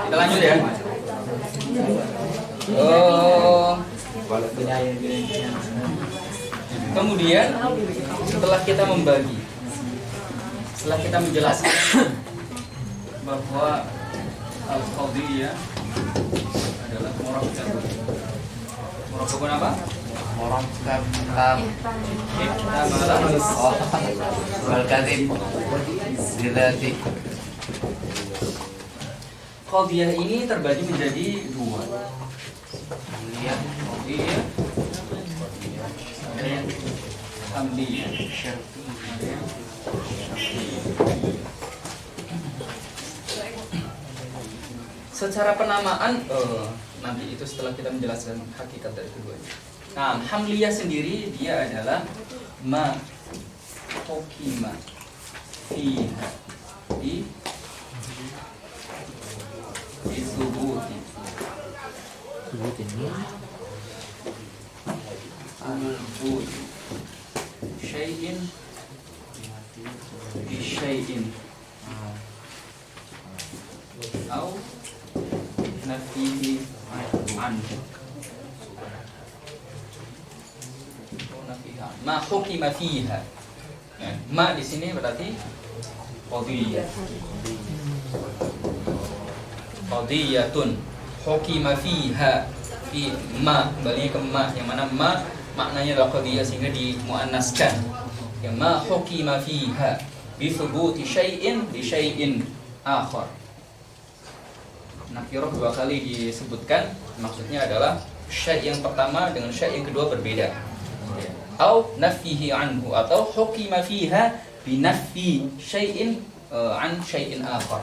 Kita lanjut ya. Oh. Kemudian setelah kita membagi, setelah kita menjelaskan bahwa al-qadiyah adalah murakkabun apa? Murakkab Kita malah wal kadhib dzati. qadiyah ini terbagi menjadi dua. Hamliyah Qadiyah hamliyah syartiyah. Secara penamaan nanti itu setelah kita menjelaskan hakikat dari keduanya. Nah, hamliyah sendiri dia adalah ma hukima fiha di subuti al-bud syai'in bi syai'in atau nafihi anhu ma hukima fiha. Ma di sini berarti qadiyah. Qadiyatun hukima fiha fi ma, kembali ke ma, yang mana ma maknanya adalah qadiyah sehingga dimuannaskan. Yang ma hukima fiha bi thubuti syai'in li syai'in akhar. Nakirah dua kali disebutkan, maksudnya adalah syai' yang pertama dengan syai' yang kedua berbeda. Au nafihi anhu, atau hukima fiha bi nafi syai'in an syai'in akhar.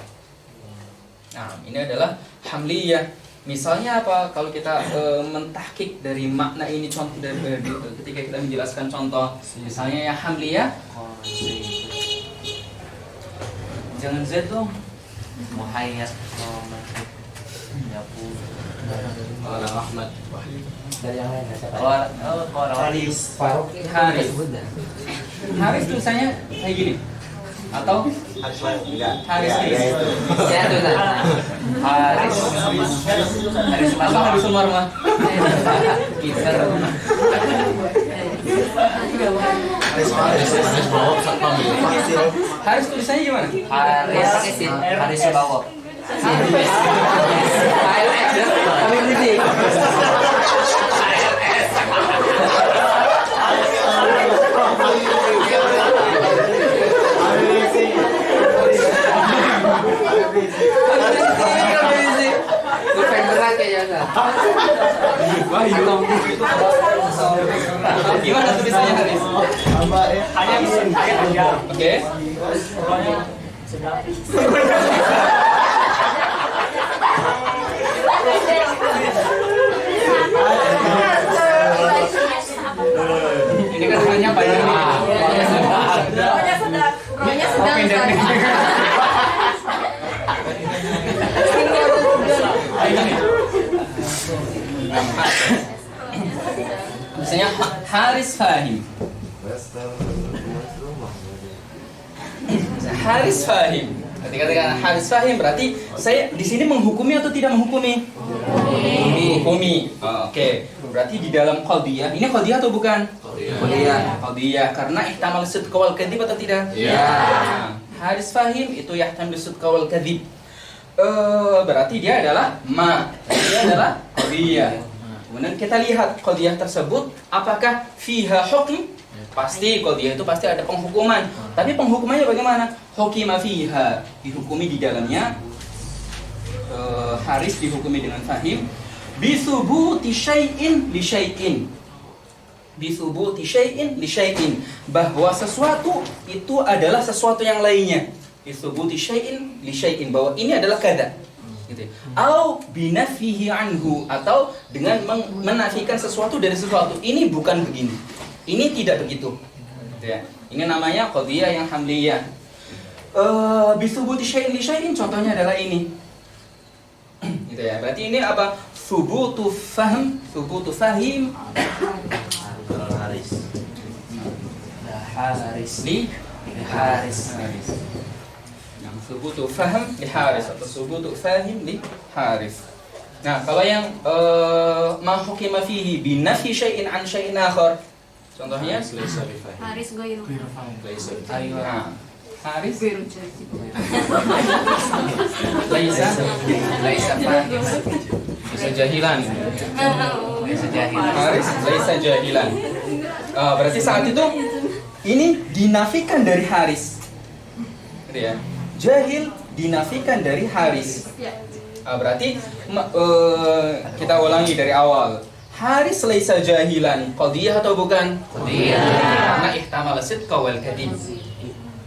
Nah, ini adalah hamliyah. Misalnya apa? Kalau kita mentahqiq dari makna ini, contoh dari ketika kita menjelaskan contoh, misalnya ya hamliyah, jangan Z dong. muhayyad nyapu Ahmad dari yang lain Haris Haris tulisannya kayak gini atau Haris ya itu Haris apa Haris Sumarma Kiser Haris tulisannya gimana? Haris Bawo Gimana tulisannya Haris? Oke. Ini kan hanya banyak. Rohnya sedang. Misalnya Haris Fahim. Haris Fahim. Ketika katakan Haris Fahim berarti saya di sini menghukumi atau tidak menghukumi? Menghukumi. Oke. Berarti di dalam qadiyah, ini qadiyah atau bukan? Qadiyah. Qadiyah karena ihtamal sidq wal kadzib atau tidak? Iya. Haris Fahim itu yahtamil sidq wal kadzib. Berarti dia adalah ma. Dia adalah qadiyah. Kemudian kita lihat qadiyah tersebut apakah fiha hukm? Pasti qadiyah itu pasti ada penghukuman. Tapi penghukumannya bagaimana? Hukima fiha, dihukumi di dalamnya. Haris dihukumi dengan Fahim bisubuti syai'in li syai'in. Bisubuti syai'in li syai'in, bahwa sesuatu itu adalah sesuatu yang lainnya. Bisubuti syai'in li syai'in, bahwa ini adalah kada. Gitu. Au binafihi anhu, atau dengan menafikan sesuatu dari sesuatu. Ini bukan begini. Ini tidak begitu. Gitu ya. Ini namanya qadiyah yang hamliyah. Bisubuti syai'in li syai'in contohnya adalah ini. Gitu ya. Berarti ini apa? Subutu fahm, subutu fahim. Haris Haris li Haris. subutu faham li Haris atau subutu fahim li Haris. Nah, kalau yang ma hukima fihi bi nafi syai'in an syai'in akhar. Contohnya Laisa bifahim. Haris goyru. Laisa Ayo. nah, Haris Goyru. laisa Laisa fahim. laisa jahilan. Laisa jahilan. Haris laisa jahilan. Berarti saat itu ini dinafikan dari Haris. Gitu ya. Jahil dinafikan dari Haris. Ya. Berarti kita ulangi dari awal. Haris laisa jahilan, qadiyah atau bukan? Qadiyah. Karena ihtamal sidqa wal kadhib.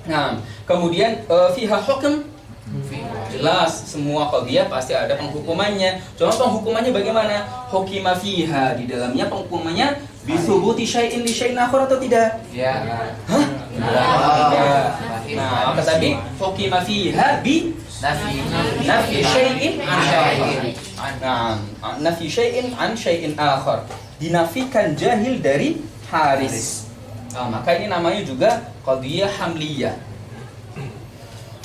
Nah, kemudian fiha hukm. Jelas semua qadiyah pasti ada penghukumannya. Cuma penghukumannya bagaimana? Hukima fiha, di dalamnya penghukumannya bisubuti syai'in li syai'in akhar atau tidak? Ya. Hah? Tidak. Nah, apa tadi? Hukima fiha bi nafi syai'in an syai'in. Nah, nafi syai'in an syai'in akhar. Dinafikan jahil dari Haris. Maka ini namanya juga qadiyah hamliyah.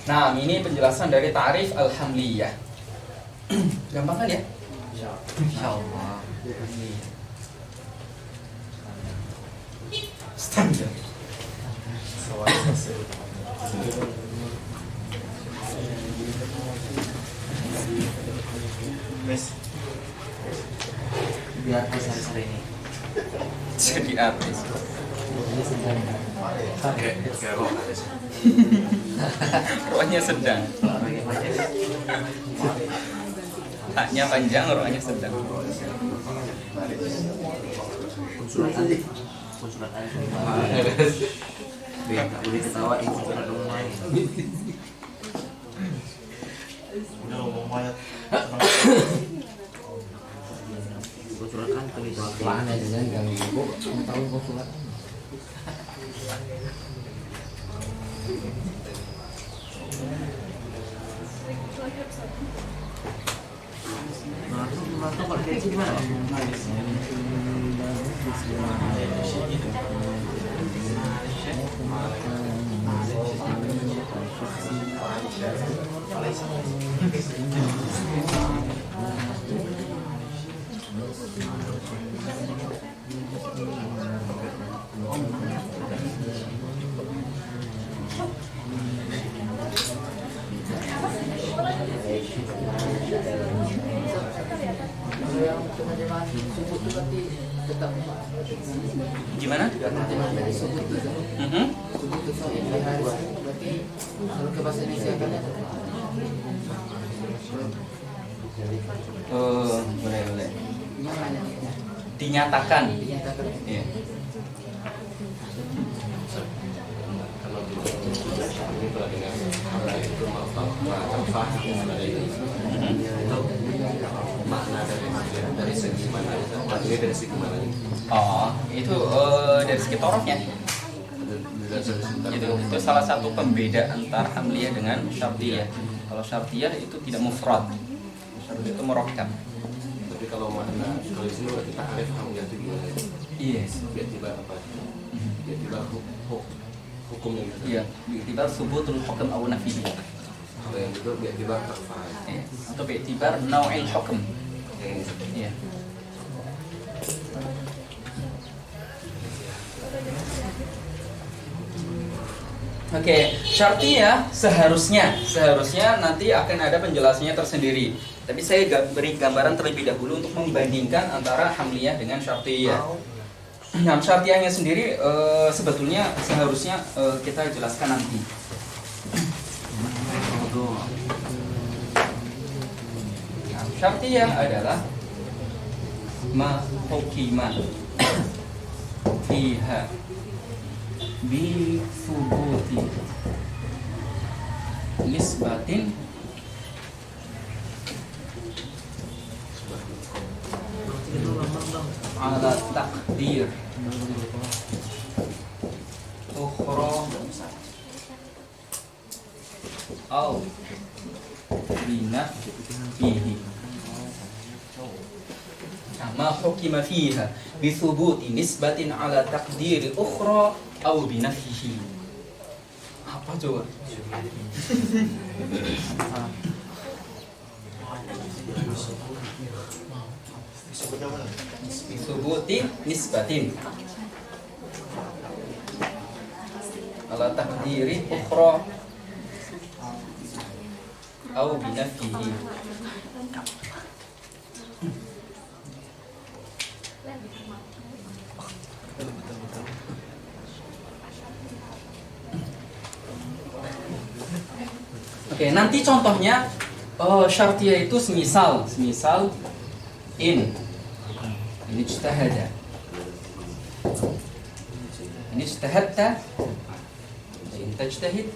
Nah, ini penjelasan dari ta'rif al-hamliyah. Gampang kan ya? Insyaallah. Standar. Biar sore ini. Jadi artis. Kayak roh ada sih. Rohnya sedang. Haknya panjang, rohnya sedang. Konsulat Ali. Nggak boleh ketawain konsulat rumah. Udah ngomong banyak. Konsulat anteng itu. Apaan aja kan yang ibu tahu kok surat. Mantu kalau kayak gini gimana? Gimana? Berarti kalau ke bahasa Indonesia kan Boleh. gimana? Dinyatakan. Dinyatakan. Iya. Kalau dulu itu dengan hal itu faham dari itu makna dari segi mana itu dari segi mana Itu dari segi torofnya. Itu salah satu pembeda antara hamliyah dengan syartiyah. Kalau syartiyah itu tidak mufrad. Syartiyah itu murakkab. tapi kalau makna kalau di sini berarti takrif hamliyah itu gimana Iya. biar tiba apa biar tiba hukumnya gitu Iya, bi'tibar subutul hukm aw nafihi. kalau yang itu biar tiba terfaham Iya. Atau bi'tibar nau'il hukm. yang ini Iya. Oke, syartiyah seharusnya nanti akan ada penjelasannya tersendiri. Tapi saya beri gambaran terlebih dahulu untuk membandingkan antara hamliyah dengan syartiyah. Nah, syartiyahnya sendiri sebetulnya seharusnya kita jelaskan nanti. Nah, syartiyah adalah ma hukima fiha bi subuti nisbatin ala takdir ukhra au binafsihi ma hukima fiha bi thubuti nisbatin ala takdiri ukhra au binafsihi. Apa Apa coba? Bisubuti nisbatin ala takdiri ukhra au binafihi. Oke, nanti contohnya syartiyah itu semisal in ini ijtahada, ini ijtahadta, in tajtahid,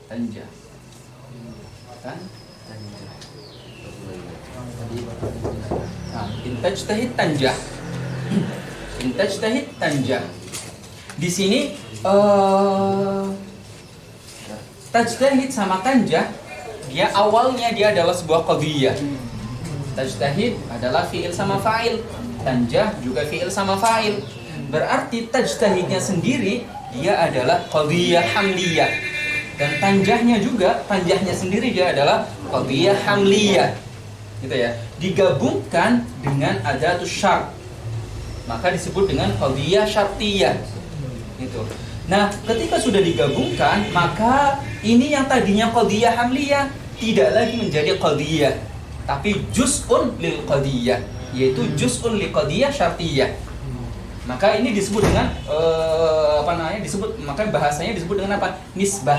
tanja kan in tajtahid tanja, in tajtahid tanja. Di sini tajtahid sama tanja, dia awalnya dia adalah sebuah qadhiyah. Tajtahid adalah fi'il sama fa'il, tanja juga fi'il sama fa'il. Berarti tajtahidnya sendiri dia adalah qadhiyah hamliyah, dan tanjahnya sendiri dia adalah qadhiyah hamliyah. Gitu ya. Digabungkan dengan adatus syart, maka disebut dengan qadhiyah syartiyah. Gitu. Nah, ketika sudah digabungkan, maka ini yang tadinya qadhiyah hamliyah tidak lagi menjadi qadhiyah, tapi juz'un lil qadhiyah, yaitu juz'un li qadhiyah syartiyah. Maka ini disebut dengan maka bahasanya disebut dengan apa? Nisbah.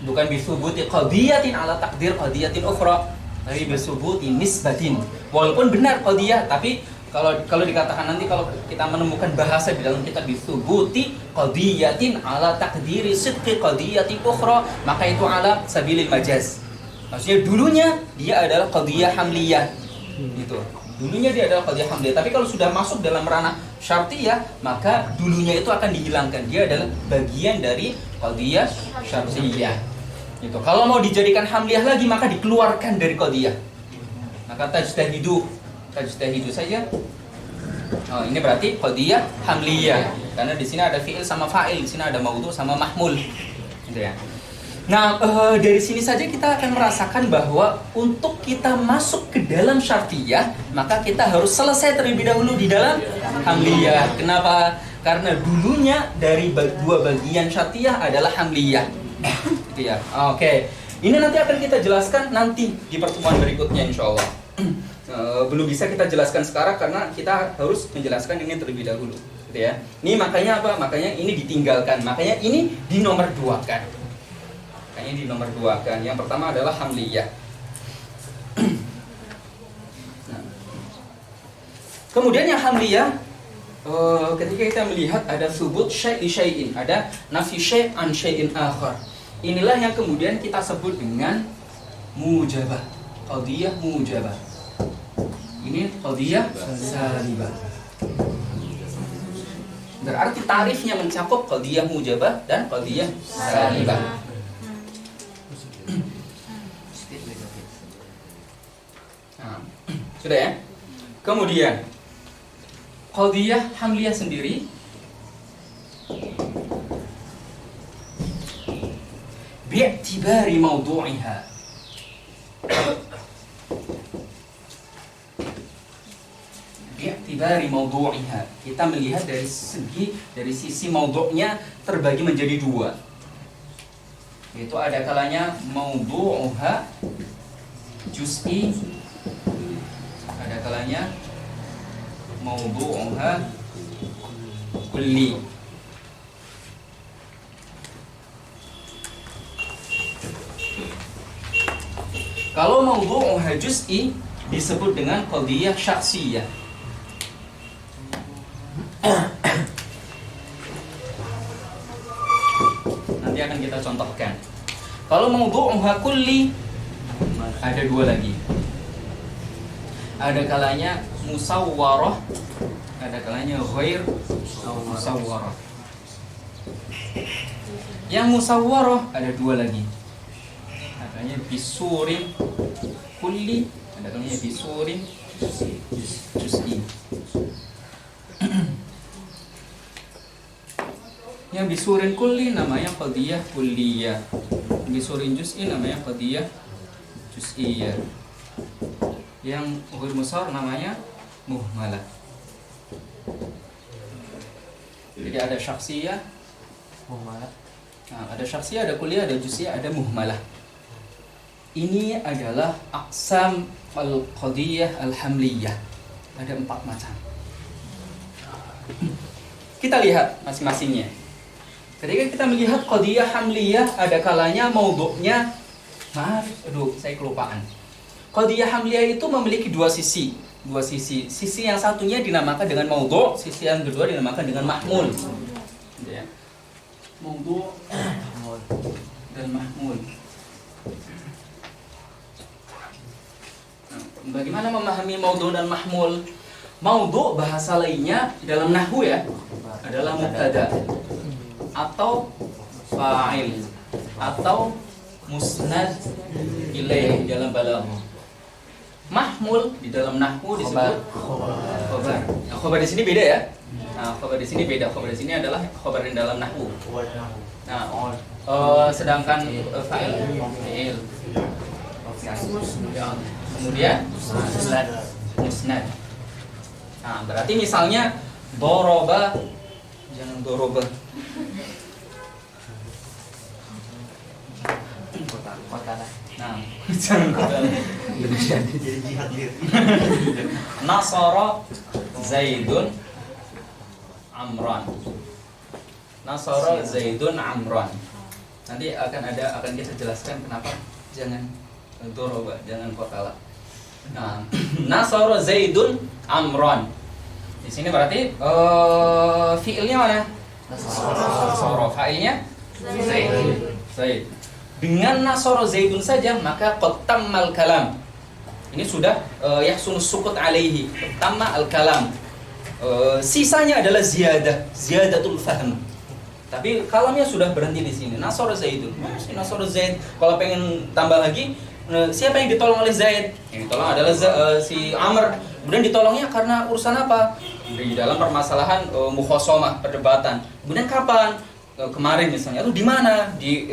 Bukan bisubuti qadhiyatin ala takdir qadhiyatin ukhra, tapi bisubuti nisbatin. Walaupun benar qadhiyah, tapi kalau dikatakan nanti kalau kita menemukan bahasa di dalam kitab bisubuti qadhiyatin ala takdiri sidqi qadhiyatin ukhra, maka itu ala sabilil majaz. Maksudnya dulunya dia adalah qadhiyah hamliyah. Gitu. Dulunya dia adalah qadhiyah hamliyah, tapi kalau sudah masuk dalam ranah syartiyah, maka dulunya itu akan dihilangkan. Dia adalah bagian dari qadhiyah syartiyah. Gitu. Kalau mau dijadikan hamliyah lagi, maka dikeluarkan dari qadhiyah. Maka tajtahidu saja. Oh, ini berarti qadhiyah hamliyah. Karena di sini ada fi'il sama fa'il, di sini ada maudhu sama mahmul. Gitu ya. Nah, dari sini saja kita akan merasakan bahwa untuk kita masuk ke dalam syartiyah, maka kita harus selesai terlebih dahulu di dalam hamliyah. Kenapa? Karena dulunya dari dua bagian syartiyah adalah hamliyah. Gitu ya. Oke. Ini nanti akan kita jelaskan nanti di pertemuan berikutnya insyaallah. Belum bisa kita jelaskan sekarang karena kita harus menjelaskan ini terlebih dahulu, gitu ya. Ini makanya apa? Makanya ini ditinggalkan. Makanya ini dinomorduakan. Yang pertama adalah hamliyah. Nah. Kemudian yang hamliyah, ketika kita melihat ada subut syai' li syai'in, ada nafi syai' an syai'in akhar. Inilah yang kemudian kita sebut dengan mujabah, qadhiyah mujabah. Ini qadhiyah salibah. Berarti tarifnya mencakup qadhiyah mujabah dan qadhiyah salibah. Nah, sudah ya? Kemudian qadhiyah hamliyah sendiri bi'tibari mawdu'iha. Bi'tibari mawdu'iha. Kita melihat dari sisi mawdu'nya terbagi menjadi dua. Yaitu ada kalanya mawdu'uha juz'i, ada kalanya mawdu'uha kulli. Kalau mawdu'uha juz'i disebut dengan qadhiyah syakhsiyah. Nanti akan kita contohkan. Kalau mawdu'uha kulli ada dua lagi. Ada kalanya musawwarah, ada kalanya ghair musawwarah. Yang musawwarah ada dua lagi. Adanya bisurin kulli, ada kalanya bisurin Juz'i. Yang bisurin kulli namanya qadiyah kulliyah. Bisurin juz'i namanya qadiyah juz'iyah. Yang ghair musawwar namanya muhmalah. Jadi ada syakhsiyah, nah, ada syakhsiyah, ada kulliyah, ada juz'iyah, ada muhmalah. Ini adalah aqsam al-qadiyah al-hamliyah. Ada 4 macam. Kita lihat masing-masingnya. Ketika kita melihat qadiyah hamliyah, ada kalanya maudhu'nya, maaf, saya kelupaan. Qadiyah hamliyah itu memiliki dua sisi. Sisi yang satunya dinamakan dengan maudhu', sisi yang kedua dinamakan dengan mahmul. Gitu ya. Maudhu' dan mahmul. Bagaimana memahami maudhu' dan mahmul? Maudhu' bahasa lainnya dalam nahwu ya adalah mubtada atau fa'il atau musnad ilaih dalam balaghah. Mahmul di dalam nahwu disebut khobar. Nah, khobar di sini beda ya. Nah, khobar di sini beda. Khobar di sini adalah khobar di dalam nahwu. Nah, sedangkan fa'il fi'il. Kemudian musnad. Nah, berarti misalnya doroba, jangan doroba. Nah, jangan kota. Nasara Zaidun Amran. Nasara Zaidun Amran. Nanti akan kita jelaskan kenapa jangan doroba, jangan qatala. Nah, Nasara Zaidun Amran. Di sini berarti fiilnya mana? Nasara. Fa'ilnya Zaid. Dengan Nasara Zaidun saja maka qad tammal kalam. Ini sudah yahsunus sukut alaihi. Tamma al kalam. Sisanya adalah ziyadatul fahm. Tapi kalamnya sudah berhenti di sini. Nasara Zaidun. Nasara Zaid. Kalau pengen tambah lagi, siapa yang ditolong oleh Zaid? Yang ditolong adalah si Amr. Kemudian ditolongnya karena urusan apa? Di dalam permasalahan mukhosomah, perdebatan. Kemudian kapan? Kemarin misalnya, atau di mana? Di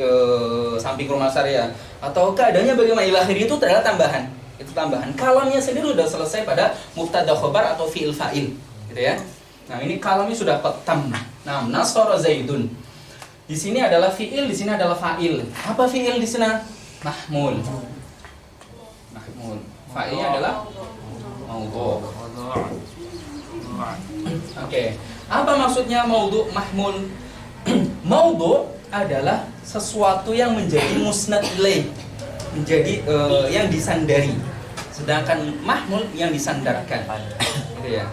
samping rumah Syariah. Atau keadaannya bagaimana? Ilakhir itu adalah tambahan. Itu tambahan. Kalamnya sendiri sudah selesai pada mubtada khobar atau fi'il fa'il. Gitu ya. Nah, ini kalamnya sudah tam. Nah, Nasara Zaidun. Di sini adalah fi'il, di sini adalah fa'il. Apa fi'il di sana? Mahmul. Fa'ilnya adalah maudhu'. Oke. Apa maksudnya maudhu' mahmul? Maudhu' adalah sesuatu yang menjadi musnad ilaih, menjadi yang disandari. Sedangkan mahmul yang disandarkan. Gitu ya.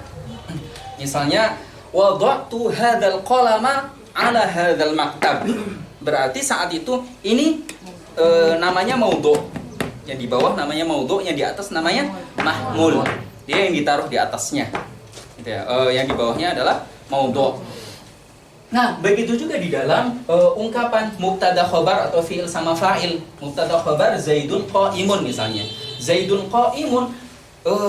Misalnya wada'tu hadzal qalama ala hadzal maktab. Berarti saat itu ini namanya maudhu'. Yang di bawah namanya maudhu', yang di atas namanya mahmul. Dia yang ditaruh di atasnya. Gitu ya. Yang di bawahnya adalah maudhu'. Nah, begitu juga di dalam ungkapan mubtada khobar atau fi'il sama fa'il. Mubtada khobar Zaidun qa'imun misalnya. Zaidun qa'imun,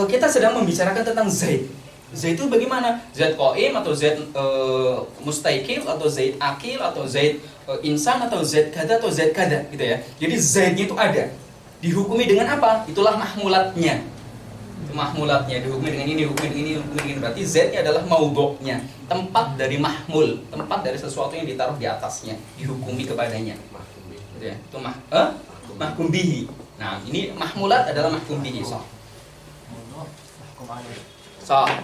kita sedang membicarakan tentang Zaid. Zaid itu bagaimana? Zaid qa'im atau Zaid mustaiqif atau Zaid akil atau Zaid insan atau Zaid kada atau Zaid kada gitu ya. Jadi Zaidnya itu ada. Dihukumi dengan apa? Itulah mahmulatnya. Mahmulatnya dihukumi dengan ini, dihukumi dengan ini, dihukumi dengan ini. Berarti Z-nya adalah maudhu'nya, tempat dari mahmul, tempat dari sesuatu yang ditaruh di atasnya, dihukumi kepadanya. Gitu ya. Itu mahkum bihi. Nah, ini mahmulat adalah mahkum bihi. Sahih.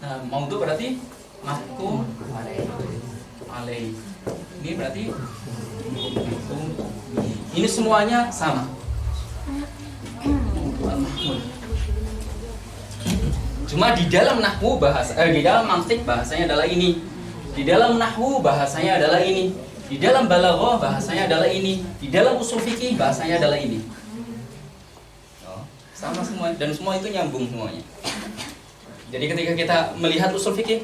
Nah, maudhu' berarti mahkum alaih. Ini berarti mahkum bihi. Ini semuanya sama. Cuma di dalam nahwu di dalam mantik bahasanya adalah ini. Di dalam nahwu bahasanya adalah ini. Di dalam balaghah bahasanya adalah ini. Di dalam usul fikih bahasanya adalah ini. Sama semua dan semua itu nyambung semuanya. Jadi ketika kita melihat usul fikih,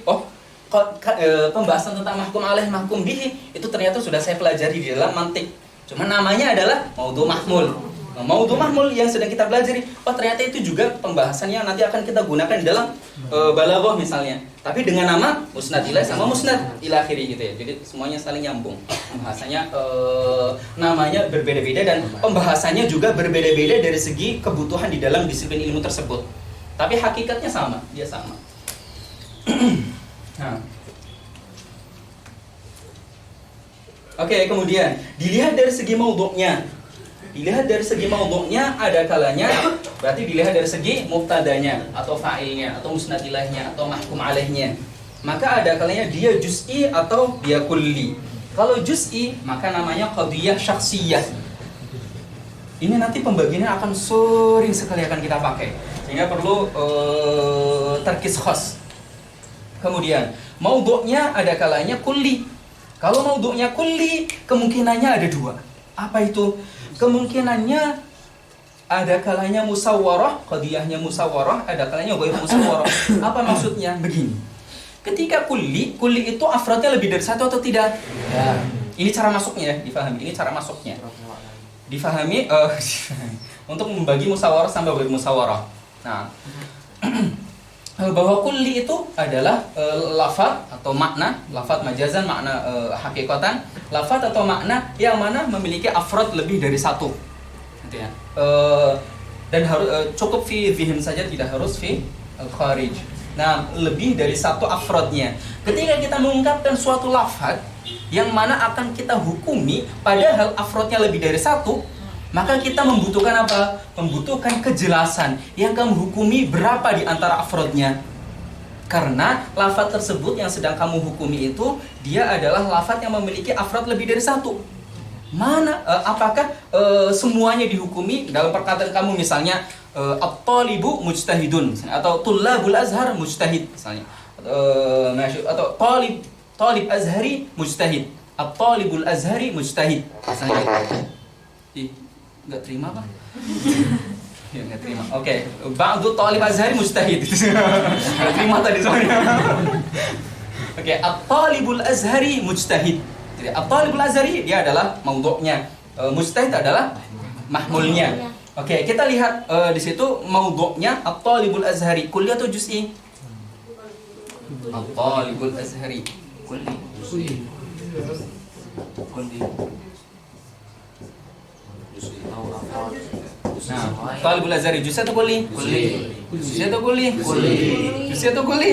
pembahasan tentang mahkum alaih, mahkum bihi itu ternyata sudah saya pelajari di dalam mantik. Cuma namanya adalah maudhu' mahmul. Maudhu mahmul yang sedang kita pelajari, oh ternyata itu juga pembahasannya nanti akan kita gunakan di dalam balaghah misalnya. Tapi dengan nama musnad ilaih sama musnad ila akhiri gitu ya. Jadi semuanya saling nyambung. Pembahasannya namanya berbeda-beda dan pembahasannya juga berbeda-beda dari segi kebutuhan di dalam disiplin ilmu tersebut. Tapi hakikatnya sama, dia sama. Nah. Oke, kemudian dilihat dari segi maudhu'nya. Dilihat dari segi maudhu'nya ada kalanya berarti dilihat dari segi mubtadanya atau fa'ilnya atau musnad ilaihnya atau mahkum alaihnya. Maka ada kalanya dia juz'i atau dia kulli. Kalau juz'i maka namanya qadiyah syakhsiyah. Ini nanti pembagiannya akan sering sekali akan kita pakai. Sehingga perlu tarkis khas. Kemudian maudhu'nya ada kalanya kulli. Kalau maudhu'nya kulli, kemungkinannya ada dua. Apa itu? Kemungkinannya ada kalanya musawwarah, qadiyahnya musawwarah, ada kalanya ghairu musawwarah. Apa maksudnya? Begini. Ketika kulli itu afradnya lebih dari satu atau tidak? Ya. Ini cara masuknya ya, difahami. Ini cara masuknya. Difahami untuk membagi musawwarah sampai ghairu musawwarah. Nah, bahwa kulli itu adalah lafaz atau makna, lafaz majazan, makna hakikatan, lafaz atau makna yang mana memiliki afrad lebih dari satu, gitu ya. Dan harus cukup fi dzihn saja, tidak harus fi kharij. Nah, lebih dari satu afradnya. Ketika kita mengungkapkan suatu lafaz yang mana akan kita hukumi, padahal afradnya lebih dari satu, maka kita membutuhkan apa? Membutuhkan kejelasan yang kamu hukumi berapa di antara afrodnya. Karena lafaz tersebut yang sedang kamu hukumi itu dia adalah lafaz yang memiliki afrod lebih dari satu. Mana? Apakah semuanya dihukumi dalam perkataan kamu misalnya at-talibu mujtahidun atau tullabul azhar mujtahid misalnya, atau talib azhari mujtahid, at-talibul azhari mujtahid misalnya. Nggak terima apa? Ya, nggak terima. Oke, ba'du talib azhari mujtahid. Nggak terima tadi soalnya. Oke, at-talibul azhari mujtahid. Jadi at-talibul azhari dia adalah maudhu'nya. Mujtahid adalah mahmulnya. Oke, kita lihat di situ maudhu'nya at-talibul azhari kulli atau juz'i? At-talibul azhari kulli. Kulli. Nah, talibul azhari juz'i atau kulli? Juz'i atau kulli? Juz'i atau kulli?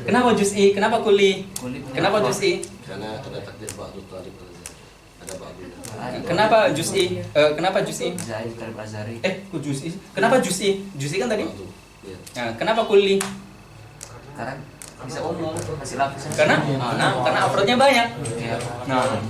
Kenapa juz'i? Kenapa kulli? Kenapa juz'i? Karena ada takdir ba'du talib al-azhar. Ada ba'du. Kenapa juz'i? Kenapa juz'i? Zaid talib azhari. Kok juz'i? Kenapa juz'i? Juz'i kan tadi? Ba'du. Iya. Nah, kenapa kulli? Karena bisa umum, kasih lapis. Karena afrodnya banyak. Iya. Nah,